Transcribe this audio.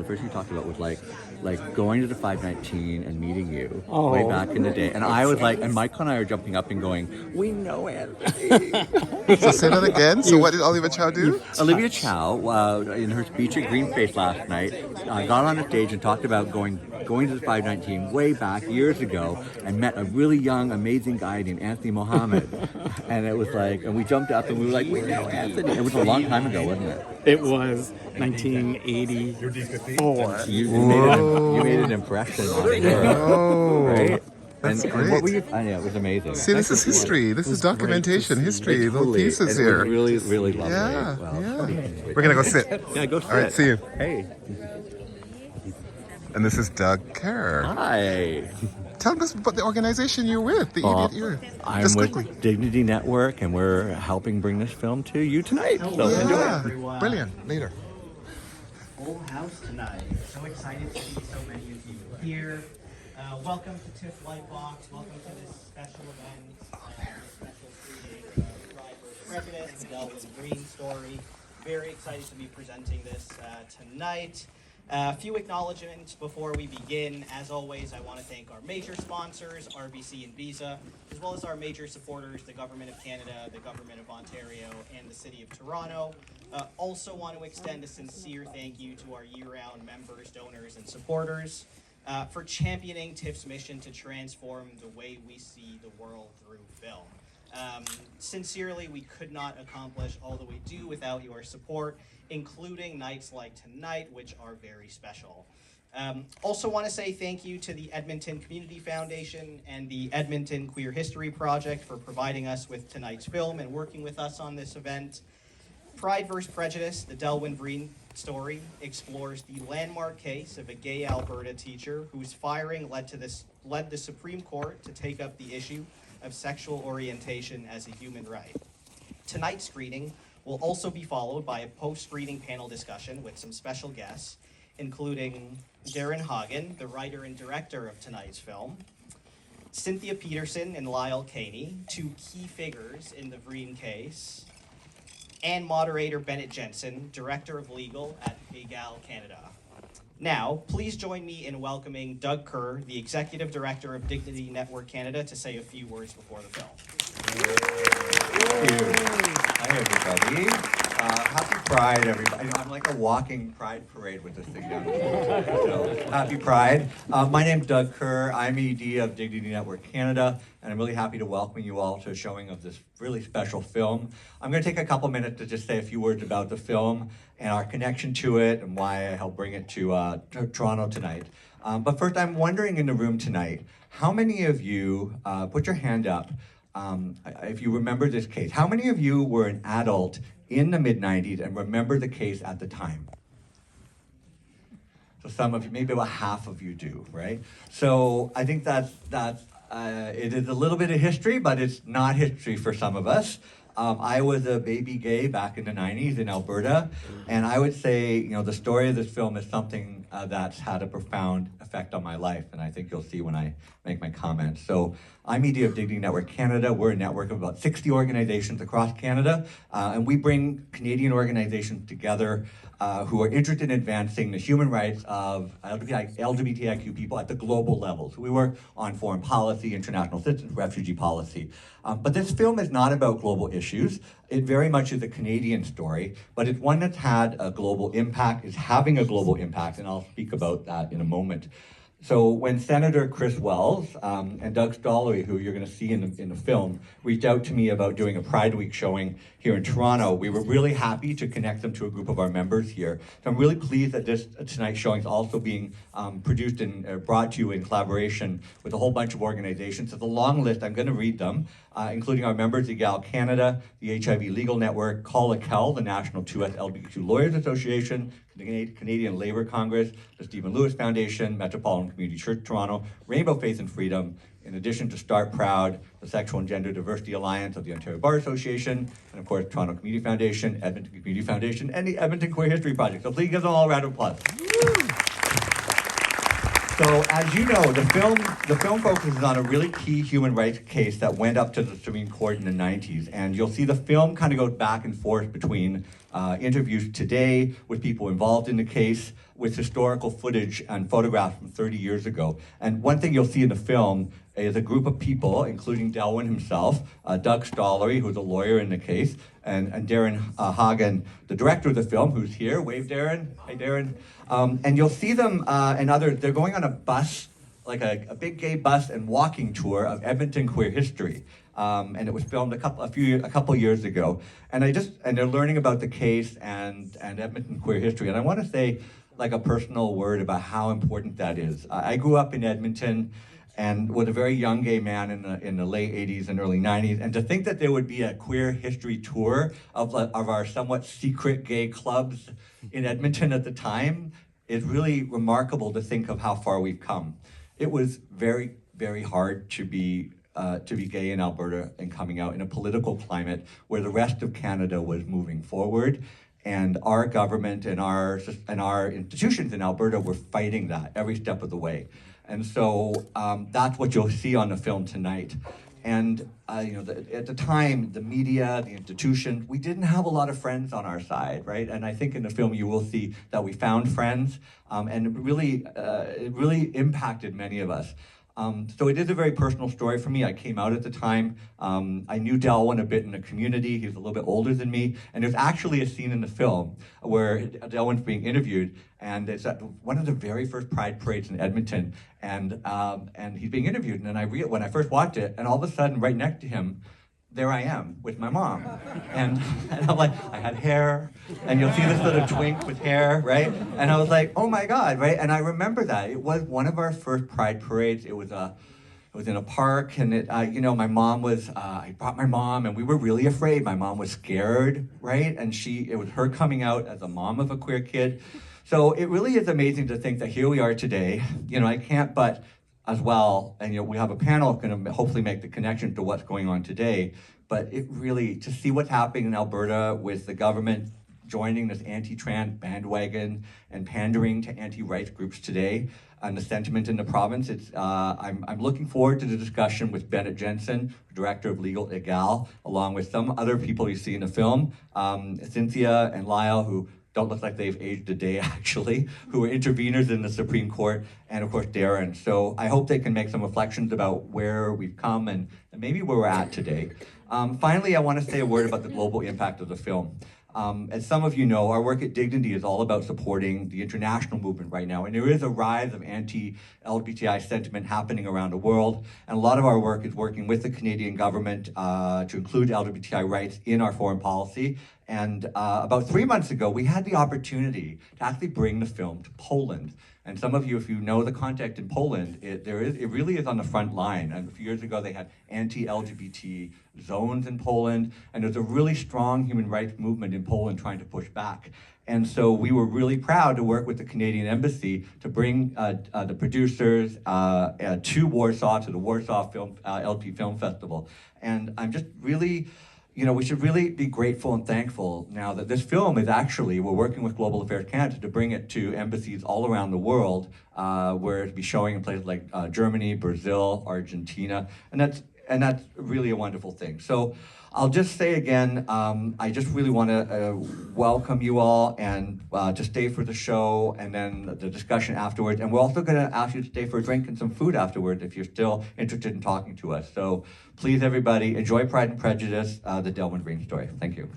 the first thing you talked about was like going to the 519 and meeting you way back in the day. And I was like, and Michael and I are jumping up and going, we know Anthony. So say that again. So what did Olivia Chow do? Olivia Chow, in her speech at Greenface last night, got on the stage and talked about going to the 519 way back years ago and met a really young, amazing guy named Anthony Mohammed. And it was like, and we jumped up and we were like, we know Anthony. It was a long time ago, wasn't it? It was 1984. You made an impression on her, Oh, right? that's And great. what were you? I know, it was amazing. See, this is history. This is documentation, history, little Totally. pieces It was here. really, really lovely. Yeah, Well, yeah. We're gonna go sit. Yeah, go sit. All right, see you. Hey. And this is Doug Kerr. Hi. Tell us about the organization you're with. You're I'm just with quickly. Dignity Network, and we're helping bring this film to you tonight. So enjoy. Yeah, brilliant. Later. Full house tonight. So excited to see so many of you here. Welcome to TIFF Lightbox. Welcome to this special event. Special screening of Pride vs. Prejudice, the Delwin Vriend story. Very excited to be presenting this tonight. A few acknowledgements before we begin. As always, I want to thank our major sponsors, RBC and Visa, as well as our major supporters, the Government of Canada, the Government of Ontario, and the City of Toronto. Also want to extend a sincere thank you to our year-round members, donors, and supporters for championing TIFF's mission to transform the way we see the world through film. Sincerely, we could not accomplish all that we do without your support, including nights like tonight, which are very special. Also want to say thank you to the Edmonton Community Foundation and the Edmonton Queer History Project for providing us with tonight's film and working with us on this event. Pride vs. Prejudice, the Delwin Vriend story, explores the landmark case of a gay Alberta teacher whose firing led the Supreme Court to take up the issue of sexual orientation as a human right. Tonight's screening will also be followed by a post-screening panel discussion with some special guests, including Darren Hagen, the writer and director of tonight's film, Cynthia Peterson and Lyle Caney, two key figures in the Vriend case, and moderator Bennett Jensen, Director of Legal at Egal Canada. Now, please join me in welcoming Doug Kerr, the Executive Director of Dignity Network Canada, to say a few words before the film. Thank you. Hi, everybody. Happy Pride, everybody. I'm like a walking Pride parade with this thing down here. So, happy Pride. My name's Doug Kerr. I'm ED of Dignity Network Canada, and I'm really happy to welcome you all to a showing of this really special film. I'm going to take a couple minutes to just say a few words about the film and our connection to it and why I helped bring it to Toronto tonight. But first, I'm wondering in the room tonight, how many of you, put your hand up, if you remember this case. How many of you were an adult in the mid-90s and remember the case at the time? So some of you, maybe about half of you do, right? So I think it is a little bit of history, but it's not history for some of us. I was a baby gay back in the 90s in Alberta, and I would say, the story of this film is something that's had a profound effect on my life, and I think you'll see when I make my comments. So I'm ED of Dignity Network Canada. We're a network of about 60 organizations across Canada, and we bring Canadian organizations together who are interested in advancing the human rights of LGBTIQ people at the global level. So we work on foreign policy, international citizens, refugee policy. But this film is not about global issues. It very much is a Canadian story, but it's one that's had a global impact, is having a global impact, and I'll speak about that in a moment. So when Senator Chris Wells and Doug Stollery, who you're going to see in the film, reached out to me about doing a Pride Week showing here in Toronto, we were really happy to connect them to a group of our members here. So I'm really pleased that this tonight's showing is also being produced and brought to you in collaboration with a whole bunch of organizations. It's a long list. I'm going to read them, including our members, Egal Canada, the HIV Legal Network, Call the National 2S LGBTQ Lawyers Association, the Canadian Labour Congress, the Stephen Lewis Foundation, Metropolitan Community Church Toronto, Rainbow Faith and Freedom, in addition to Start Proud, the Sexual and Gender Diversity Alliance of the Ontario Bar Association, and of course, Toronto Community Foundation, Edmonton Community Foundation, and the Edmonton Queer History Project. So please give them all a round of applause. So as you know, the film focuses on a really key human rights case that went up to the Supreme Court in the 90s. And you'll see the film kind of goes back and forth between interviews today with people involved in the case, with historical footage and photographs from 30 years ago. And one thing you'll see in the film is a group of people, including Delwin himself, Doug Stollery, who's a lawyer in the case, and Darren Hagen, the director of the film, who's here. Wave, Darren. Hey, Darren. And you'll see them and others. They're going on a bus, like a big gay bus and walking tour of Edmonton queer history. And it was filmed a couple years ago. And they're learning about the case and Edmonton queer history. And I want to say like a personal word about how important that is. I grew up in Edmonton and was a very young gay man in the late 80s and early 90s. And to think that there would be a queer history tour of our somewhat secret gay clubs in Edmonton at the time is really remarkable to think of how far we've come. It was very, very hard to be gay in Alberta and coming out in a political climate where the rest of Canada was moving forward, and our government and our institutions in Alberta were fighting that every step of the way. And so that's what you'll see on the film tonight. And at the time, the media, the institutions, we didn't have a lot of friends on our side, right? And I think in the film you will see that we found friends, and it really impacted many of us. So it is a very personal story for me. I came out at the time. I knew Delwin a bit in the community. He was a little bit older than me. And there's actually a scene in the film where Delwin's being interviewed, and it's at one of the very first Pride parades in Edmonton, and he's being interviewed. And then when I first watched it, and all of a sudden, right next to him, there I am with my mom. And I'm like, I had hair, and you'll see this little twink with hair, right? And I was like, oh my God, right? And I remember that. It was one of our first Pride parades. It was in a park, and my mom was, I brought my mom, and we were really afraid. My mom was scared, right? And it was her coming out as a mom of a queer kid. So it really is amazing to think that here we are today. I can't but as well, and we have a panel going to hopefully make the connection to what's going on today, but it really, to see what's happening in Alberta with the government joining this anti-trans bandwagon and pandering to anti-rights groups today, and the sentiment in the province, I'm looking forward to the discussion with Bennett Jensen, Director of Legal Egal, along with some other people you see in the film, Cynthia and Lyle, who don't look like they've aged a day, actually, who are interveners in the Supreme Court, and of course Darren. So I hope they can make some reflections about where we've come and maybe where we're at today. Finally, I want to say a word about the global impact of the film. As some of you know, our work at Dignity is all about supporting the international movement right now, and there is a rise of anti-LGBTI sentiment happening around the world, and a lot of our work is working with the Canadian government to include LGBTI rights in our foreign policy. And about 3 months ago, we had the opportunity to actually bring the film to Poland. And some of you, if you know the context in Poland, it really is on the front line. And a few years ago, they had anti-LGBT zones in Poland, and there's a really strong human rights movement in Poland trying to push back. And so we were really proud to work with the Canadian Embassy to bring the producers to Warsaw, to the Warsaw LP Film Festival. And I'm just really, we should really be grateful and thankful now that this film is actually, we're working with Global Affairs Canada to bring it to embassies all around the world, where it'll be showing in places like Germany, Brazil, Argentina, and that's really a wonderful thing. So I'll just say again, I just really want to welcome you all and to stay for the show and then the discussion afterwards. And we're also going to ask you to stay for a drink and some food afterwards if you're still interested in talking to us. So please, everybody, enjoy Pride and Prejudice, the Delwin Vriend story. Thank you.